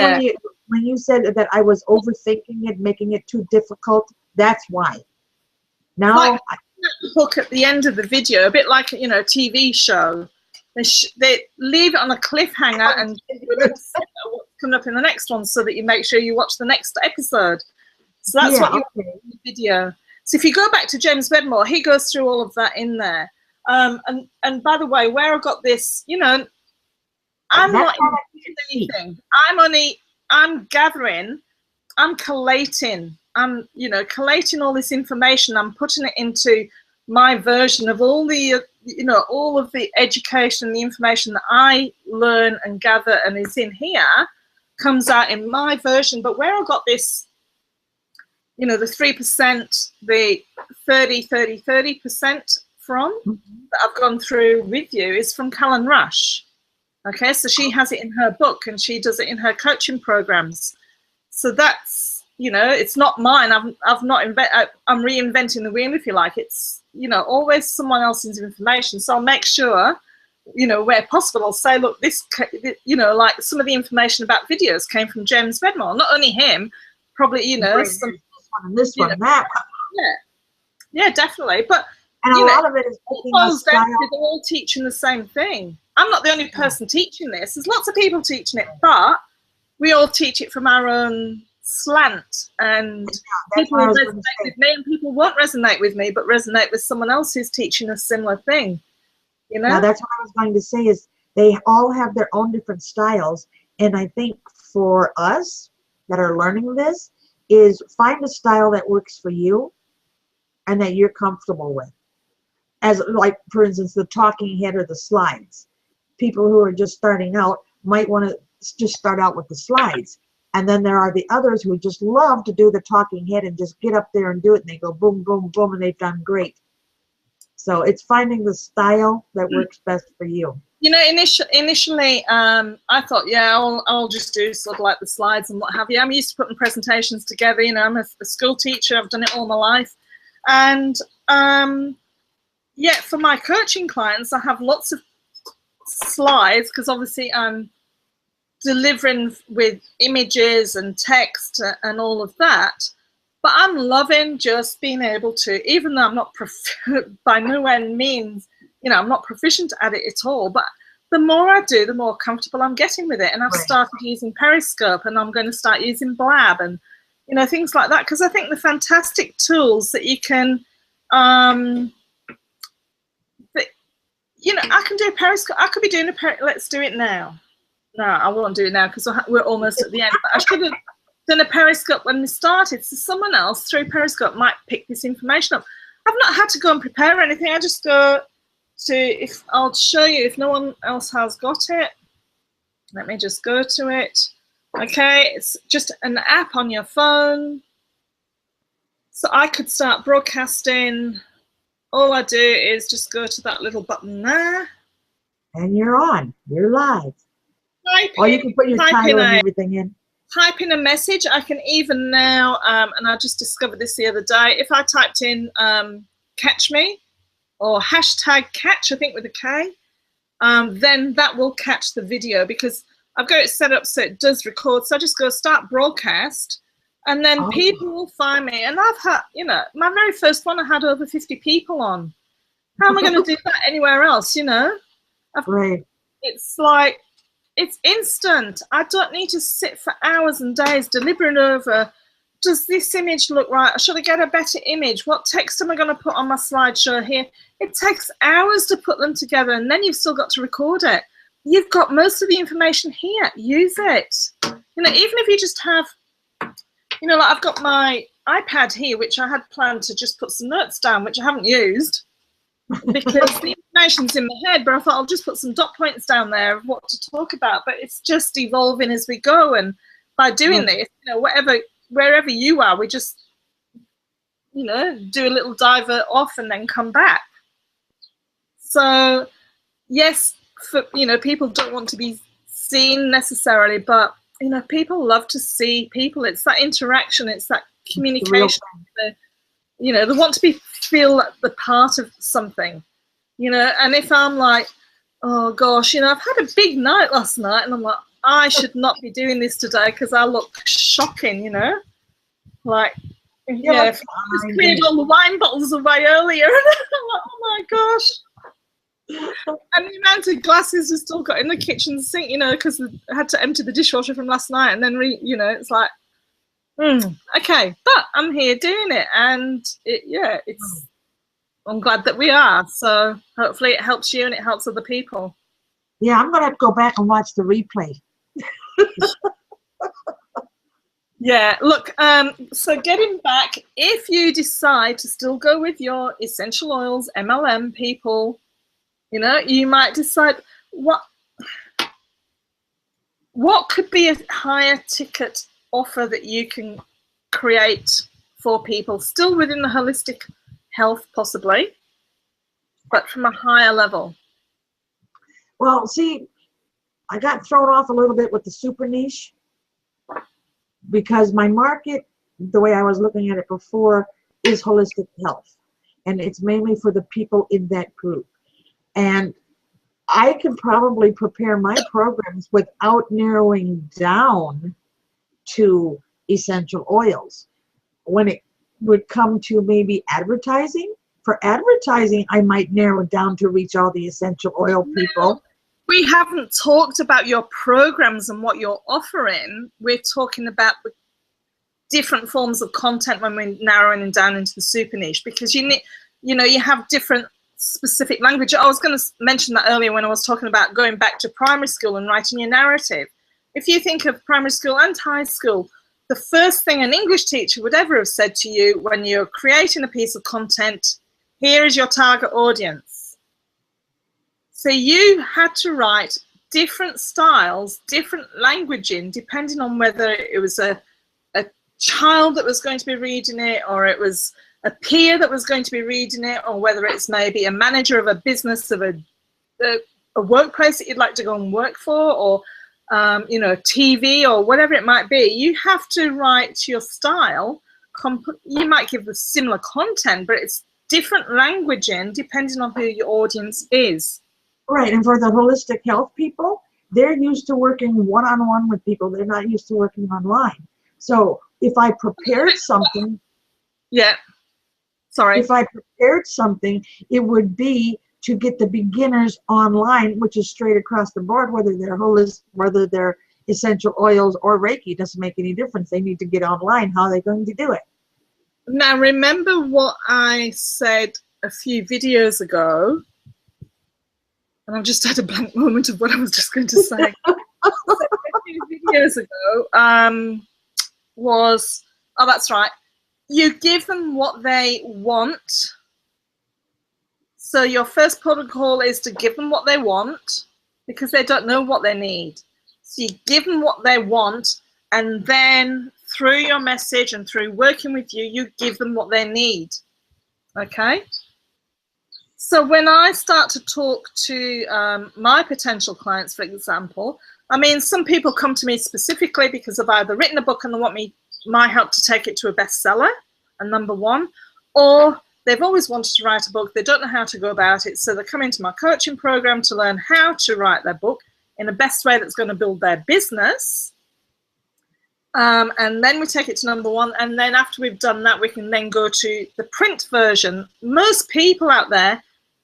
when you said that I was overthinking it, making it too difficult. That's why. Now, like hook at the end of the video, a bit like, you know, a TV show. They leave it on a cliffhanger and what's coming up in the next one, so that you make sure you watch the next episode. So that's what you want in the video. So if you go back to James Wedmore, he goes through all of that in there. And by the way, where I got this, you know, I'm not into anything. I'm gathering, I'm collating, I'm, you know, collating all this information. I'm putting it into my version of all the, you know, all of the education, the information that I learn and gather and is in here. comes out in my version. But where I got this, you know, the 3%, the 30% from, that I've gone through with you, is from Callan Rush. Okay, so she has it in her book and she does it in her coaching programs. So that's, you know, it's not mine. I'm reinventing the wheel, if you like. It's, you know, always someone else's information. So I'll make sure, you know, where possible, I'll say, look, this, you know, like some of the information about videos came from James Bedmore. Not only him, probably, you know, some, this one, that one. Yeah, definitely. But and a lot of it is they're all teaching the same thing. I'm not the only person teaching this. There's lots of people teaching it, but we all teach it from our own slant. And people will resonate with me, and people won't resonate with me, but resonate with someone else who's teaching a similar thing. You know? Now, that's what I was going to say, is they all have their own different styles. And I think for us that are learning this, is find a style that works for you and that you're comfortable with. As like, for instance, the talking head or the slides. People who are just starting out might want to just start out with the slides. And then there are the others who just love to do the talking head and just get up there and do it, and they go boom, boom, boom, and they've done great. So it's finding the style that works best for you. You know, initially, I thought, yeah, I'll just do sort of like the slides and what have you. I'm used to putting presentations together. You know, I'm a school teacher. I've done it all my life. And yeah, for my coaching clients, I have lots of slides, because obviously I'm delivering with images and text and all of that. But I'm loving just being able to, even though I'm not by no means, you know, I'm not proficient at it at all, but the more I do, the more comfortable I'm getting with it. And I've started using Periscope, and I'm going to start using Blab and, you know, things like that, because I think the fantastic tools that you can, you know, I can do Periscope. I could be doing let's do it now. No, I won't do it now because we're almost at the end. But I should have done a Periscope when we started, so someone else through Periscope might pick this information up. I've not had to go and prepare anything. I just go to, I'll show you if no one else has got it. Let me just go to it. Okay, it's just an app on your phone. So I could start broadcasting. All I do is just go to that little button there. And you're on. You're live. Or you can put your title and everything in. Type in a message. I can even now, and I just discovered this the other day, if I typed in catch me or hashtag catch, I think with a K, then that will catch the video, because I've got it set up so it does record. So I just go start broadcast, and then people will find me. And I've had, you know, my very first one, I had over 50 people on. How am I going to do that anywhere else, you know? Right. It's like, it's instant. I don't need to sit for hours and days deliberating over, does this image look right? Should I get a better image? What text am I going to put on my slideshow here? It takes hours to put them together, and then you've still got to record it. You've got most of the information here. Use it. You know, even if you just have, you know, like I've got my iPad here, which I had planned to just put some notes down, which I haven't used, because the information's in my head, but I thought I'll just put some dot points down there of what to talk about. But it's just evolving as we go, and by doing this, you know, wherever you are, we just, you know, do a little divert off and then come back. So yes, for, you know, people don't want to be seen necessarily, but you know, people love to see people. It's that interaction, it's that communication. You know, they want to feel the part of something, you know. And if I'm like, oh gosh, you know, I've had a big night last night, and I'm like, I should not be doing this today because I look shocking, you know. Like, yeah, if I just cleared all the wine bottles away earlier, and I'm like, oh my gosh. And the amount of glasses we still got in the kitchen sink, you know, because I had to empty the dishwasher from last night, and then you know, it's like, okay, but I'm here doing it, and it's. I'm glad that we are. So hopefully it helps you and it helps other people. Yeah, I'm gonna have to go back and watch the replay. Yeah, look, so getting back, if you decide to still go with your essential oils, MLM people, you know, you might decide, what what could be a higher ticket offer that you can create for people, still within the holistic health possibly, but from a higher level? Well, see, I got thrown off a little bit with the super niche because my market, the way I was looking at it before, is holistic health. And it's mainly for the people in that group. And I could probably prepare my programs without narrowing down to essential oils. When it would come to maybe advertising, for advertising, I might narrow it down to reach all the essential oil people. We haven't talked about your programs and what you're offering. We're talking about the different forms of content when we're narrowing it down into the super niche, because you need, you know, you have different specific language. I was going to mention that earlier when I was talking about going back to primary school and writing your narrative. If you think of primary school and high school, the first thing an English teacher would ever have said to you when you're creating a piece of content, here is your target audience. So you had to write different styles, different languaging, depending on whether it was a child that was going to be reading it, or it was a peer that was going to be reading it, or whether it's maybe a manager of a business, of a workplace that you'd like to go and work for, or you know, TV or whatever it might be. You have to write your style. You might give the similar content, but it's different languaging depending on who your audience is. Right, and for the holistic health people, they're used to working one-on-one with people. They're not used to working online. So if I prepared something, yeah, sorry. If I prepared something, it would be to get the beginners online, which is straight across the board, whether they're holistic, whether they're essential oils or Reiki, doesn't make any difference. They need to get online. How are they going to do it? Now, remember what I said a few videos ago, and I've just had a blank moment of what I was just going to say. A few videos ago was, oh, that's right. You give them what they want. So your first protocol is to give them what they want, because they don't know what they need. So you give them what they want, and then through your message and through working with you, you give them what they need. Okay? So when I start to talk to my potential clients, for example, I mean, some people come to me specifically because I've either written a book and they want my help to take it to a bestseller, and #1, or they've always wanted to write a book, they don't know how to go about it, so they come into my coaching program to learn how to write their book in the best way that's going to build their business. And then we take it to #1, and then after we've done that, we can then go to the print version. Most people out there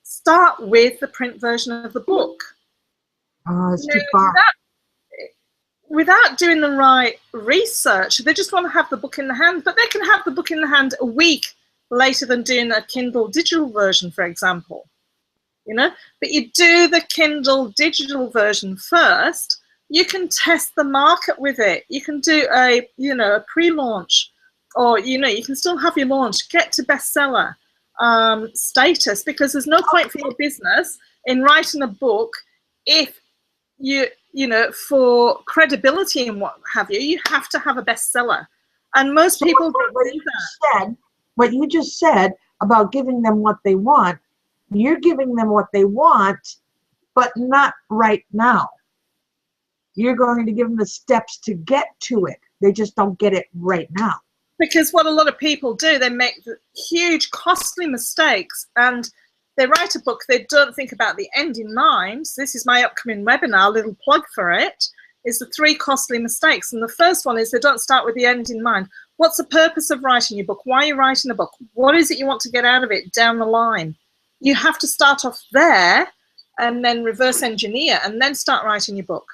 start with the print version of the book. It's too far. Without doing the right research, they just want to have the book in the hand, but they can have the book in the hand a week later than doing a Kindle digital version, for example. You know, but you do the Kindle digital version first. You can test the market with it. You can do a, you know, a pre-launch, or, you know, you can still have your launch, get to bestseller status, because there's no point for your business in writing a book if you know, for credibility and what have you, you have to have a bestseller. And most people don't do that. What you just said about giving them what they want, you're giving them what they want, but not right now. You're going to give them the steps to get to it. They just don't get it right now. Because what a lot of people do, they make huge, costly mistakes, and they write a book, they don't think about the end in mind. So this is my upcoming webinar, little plug for it, is the 3 costly mistakes. And the first one is they don't start with the end in mind. What's the purpose of writing your book? Why are you writing a book? What is it you want to get out of it down the line? You have to start off there and then reverse engineer and then start writing your book.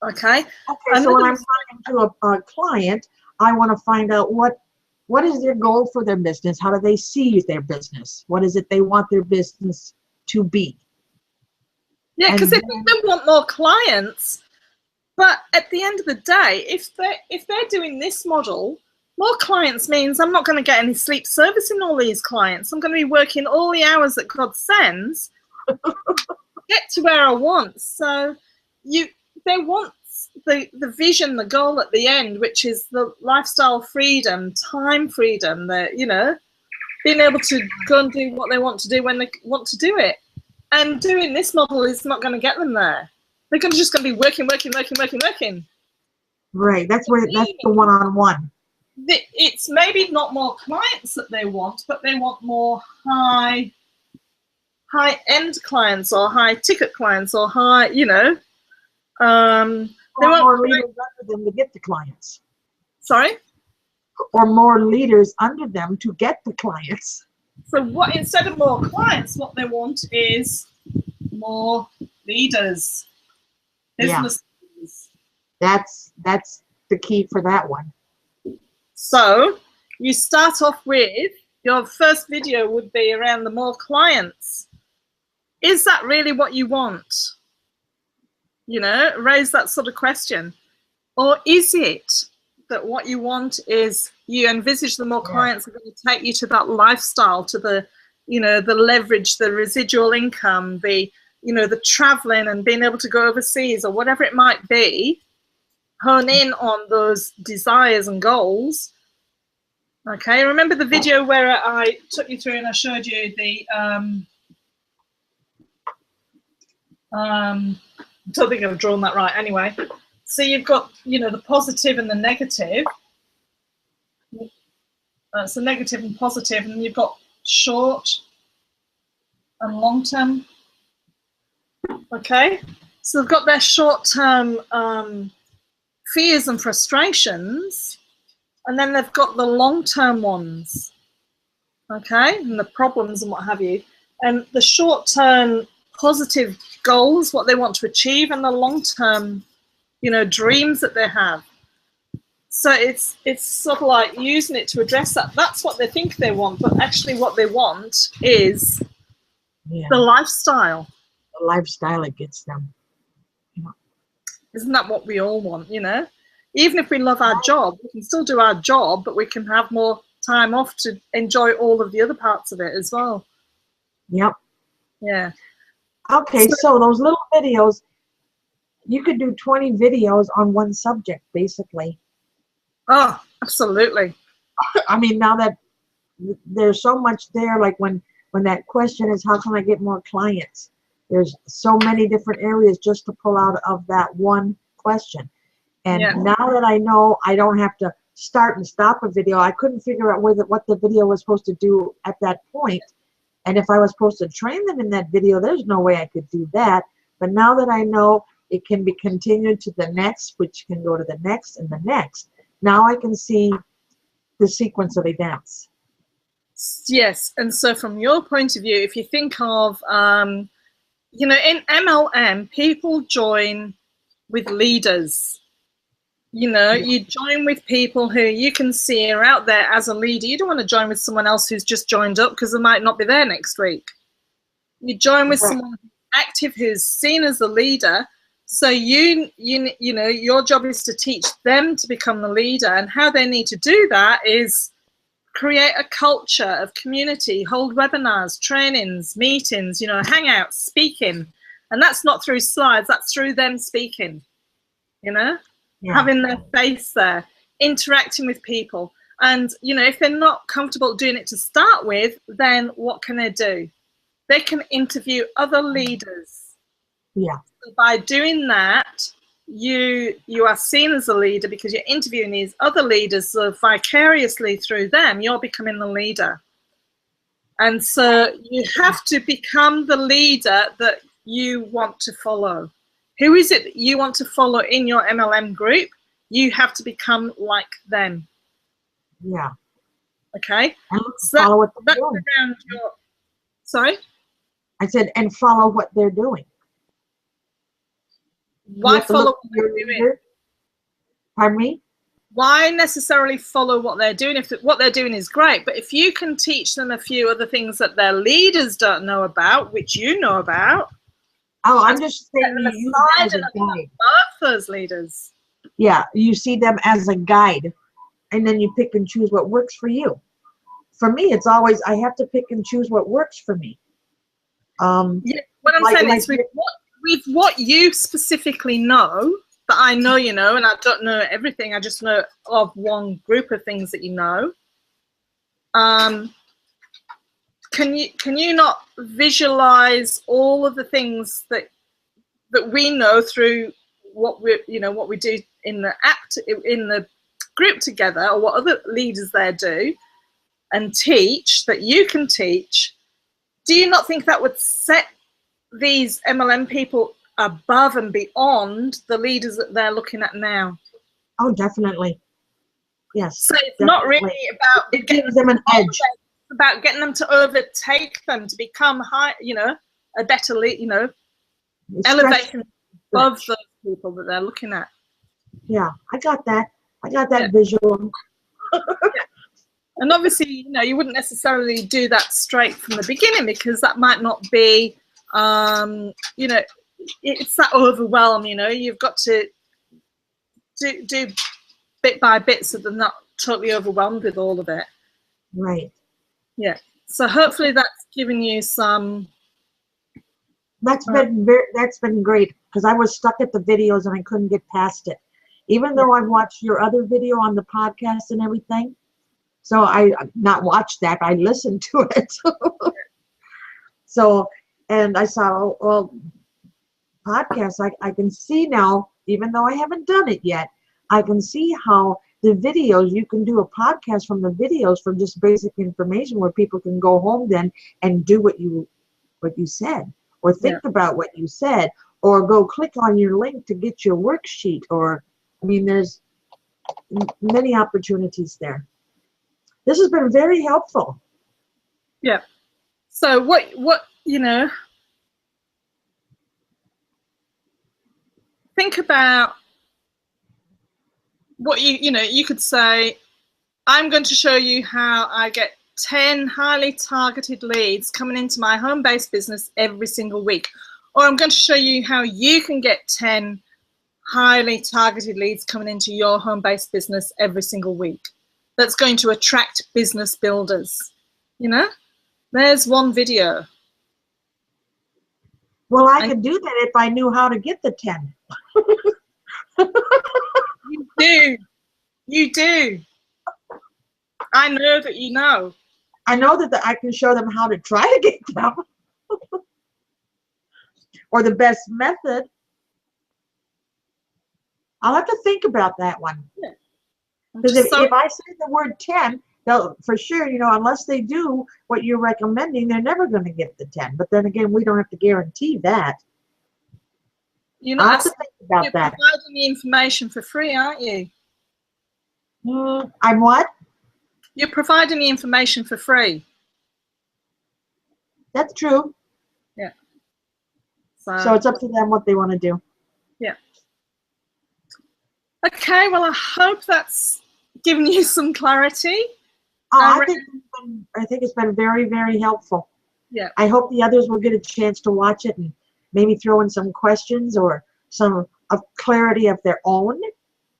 Okay? Okay, so when I'm talking to a client, I want to find out what is their goal for their business? How do they see their business? What is it they want their business to be? Yeah, because if they want more clients, but at the end of the day, if they're doing this model, more clients means I'm not going to get any sleep servicing all these clients. I'm going to be working all the hours that God sends, get to where I want. So they want the vision, the goal at the end, which is the lifestyle freedom, time freedom, that, you know, being able to go and do what they want to do when they want to do it. And doing this model is not going to get them there. They're just going to be working. Right. That's the one-on-one. It's maybe not more clients that they want, but they want more high-end clients or high-ticket clients or high, you know. They want more leaders under them to get the clients. Sorry? Or more leaders under them to get the clients. So what, instead of more clients, what they want is more leaders. Business leaders. That's the key for that one. So you start off with, your first video would be around the more clients. Is that really what you want? You know, raise that sort of question. Or is it that what you want is, you envisage the more clients are going to take you to that lifestyle, to the, you know, the leverage, the residual income, the, you know, the traveling and being able to go overseas or whatever it might be, hone in on those desires and goals. Okay, remember the video where I took you through and I showed you the, I don't think I've drawn that right anyway. So you've got, you know, the positive and the negative. So negative and positive, and you've got short and long term. Okay, so they've got their short term fears and frustrations, and then they've got the long term ones. Okay, and the problems and what have you, and the short term positive goals, what they want to achieve, and the long term, you know, dreams that they have. So it's sort of like using it to address that. That's what they think they want, but actually what they want is the lifestyle. The lifestyle it gets them. Isn't that what we all want, you know? Even if we love our job, we can still do our job, but we can have more time off to enjoy all of the other parts of it as well. Yep. Yeah. Okay, so those little videos, you could do 20 videos on one subject, basically. Oh, absolutely. I mean, now that there's so much there, like when that question is, how can I get more clients? There's so many different areas just to pull out of that one question. And now that I know I don't have to start and stop a video, I couldn't figure out what the video was supposed to do at that point. And if I was supposed to train them in that video, there's no way I could do that. But now that I know it can be continued to the next, which can go to the next and the next, now I can see the sequence of events. Yes, and so from your point of view, if you think of, you know, in MLM, people join with leaders. You know, you join with people who you can see are out there as a leader. You don't want to join with someone else who's just joined up because they might not be there next week. You join with someone who's active, who's seen as a leader. So you know, your job is to teach them to become the leader, and how they need to do that is create a culture of community, hold webinars, trainings, meetings, you know, hangouts, speaking. And that's not through slides, that's through them speaking, you know, having their face there, interacting with people. And, you know, if they're not comfortable doing it to start with, then what can they do? They can interview other leaders. Yeah. So by doing that, you are seen as a leader because you're interviewing these other leaders, so vicariously through them you're becoming the leader. And so you have to become the leader that you want to follow. Who is it that you want to follow in your MLM group? You have to become like them. Yeah. Okay, so follow what they're doing. Around your, sorry, I said, and follow what they're doing. Why follow what they're doing? Pardon me? Why necessarily follow what they're doing if what they're doing is great? But if you can teach them a few other things that their leaders don't know about, which you know about. Oh, I'm just saying you use them as a guide. Both those leaders. Yeah, you see them as a guide, and then you pick and choose what works for you. For me, it's always I have to pick and choose what works for me. Yeah, what I'm saying is with what you specifically know, that I know you know, and I don't know everything. I just know of one group of things that you know. Can you not visualize all of the things that we know through what we do in the group together, or what other leaders there do and teach, that you can teach? Do you not think that would set these MLM people above and beyond the leaders that they're looking at now? Oh, definitely. Yes. So it's definitely. not really about it gives them an edge. It's about getting them to overtake them, to become high, a better lead, elevating above those people that they're looking at. Yeah, I got that. I got that visual. Yeah. And obviously, you wouldn't necessarily do that straight from the beginning, because that might not be, it's that overwhelm. You've got to do bit by bit so they're not totally overwhelmed with all of it. Right. Yeah. So hopefully that's given you some. That's been great, because I was stuck at the videos and I couldn't get past it, even though I've watched your other video on the podcast and everything. So I not watched that, but I listened to it. So, and I saw, well, podcasts, I can see now, even though I haven't done it yet, I can see how the videos, you can do a podcast from the videos for just basic information, where people can go home then and do what you said, or think about what you said, or go click on your link to get your worksheet, or, I mean, there's many opportunities there. This has been very helpful. Yeah. So what think about what you could say, I'm going to show you how I get 10 highly targeted leads coming into my home-based business every single week. Or I'm going to show you how you can get 10 highly targeted leads coming into your home-based business every single week. That's going to attract business builders. There's one video. Well, I could do that if I knew how to get the 10. You do. I know that you know. I know that I can show them how to try to get them. Or the best method. I'll have to think about that one. Yeah. Because if I say the word 10, they'll, for sure, unless they do what you're recommending, they're never going to get the 10. But then again, we don't have to guarantee that. I'll have to think about that. You're providing the information for free, aren't you? I'm what? You're providing the information for free. That's true. Yeah. So it's up to them what they want to do. Yeah. Okay, well, I hope that's given you some clarity. Oh, I think it's been very, very helpful. Yeah. I hope the others will get a chance to watch it and maybe throw in some questions or some of clarity of their own.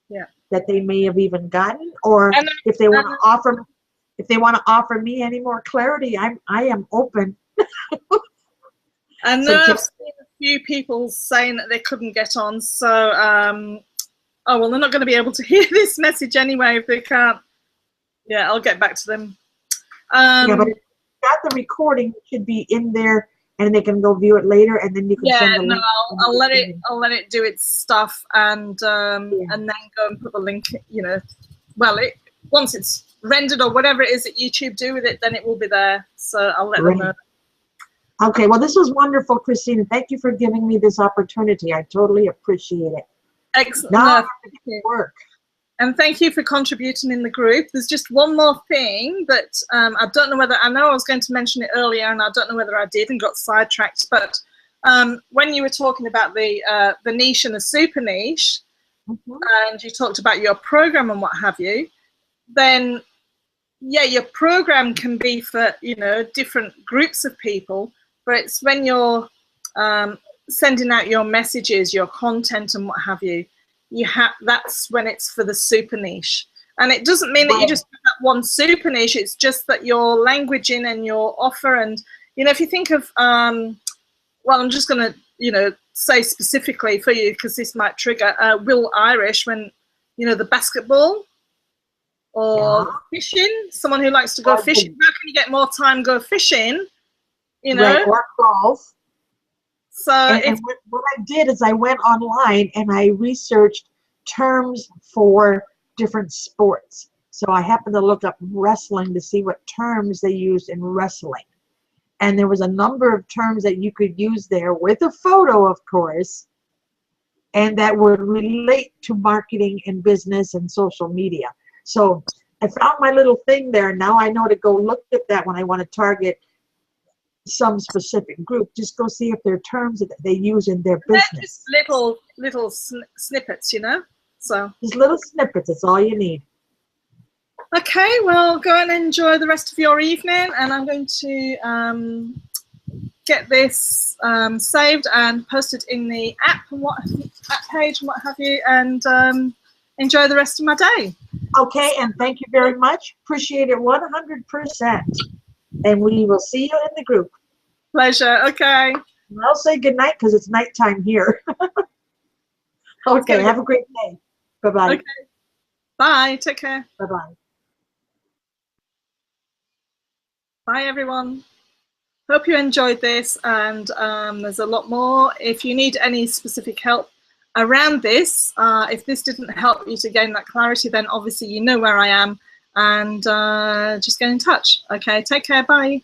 Yeah. That they may have even gotten, or if they want to offer me any more clarity, I am open. I know I've seen a few people saying that they couldn't get on, so oh well, they're not going to be able to hear this message anyway if they can't. Yeah, I'll get back to them. Yeah, but if you got the recording, it should be in there, and they can go view it later, and then you can send the link. I'll let it do its stuff, and then go and put the link. Well, once it's rendered or whatever it is that YouTube do with it, then it will be there. So I'll let them know. Okay, well, this was wonderful, Christine. Thank you for giving me this opportunity. I totally appreciate it. Excellent. Now I have to get to work. And thank you for contributing in the group. There's just one more thing that I don't know whether, I know I was going to mention it earlier and I don't know whether I did and got sidetracked, but when you were talking about the niche and the super niche, and you talked about your program and what have you, then yeah, your program can be for, different groups of people, but it's when you're sending out your messages, your content and what have you, that's when it's for the super niche. And it doesn't mean that you just have that one super niche, it's just that your languaging and your offer, and if you think of well, I'm just going to say specifically for you, because this might trigger Will Irish, when, you know, the basketball or fishing, someone who likes to go fishing. How can you get more time go fishing, you know? Right, or golf. So and what I did is I went online and I researched terms for different sports. So I happened to look up wrestling to see what terms they used in wrestling. And there was a number of terms that you could use there with a photo, of course, and that would relate to marketing and business and social media. So I found my little thing there. Now I know to go look at that when I want to target some specific group. Just go see if there are terms that they use in their business. Just little snippets, you know. So just little snippets. That's all you need. Okay, well, go and enjoy the rest of your evening, and I'm going to get this saved and posted in the app page and what have you, and enjoy the rest of my day. Okay, and thank you very much. Appreciate it 100%. And we will see you in the group. Pleasure. Okay. And I'll say good night because it's nighttime here. Okay, have a great day. Bye-bye. Okay. Bye. Take care. Bye-bye. Bye, everyone. Hope you enjoyed this, and there's a lot more. If you need any specific help around this, if this didn't help you to gain that clarity, then obviously you know where I am, and just get in touch. Okay, take care. Bye.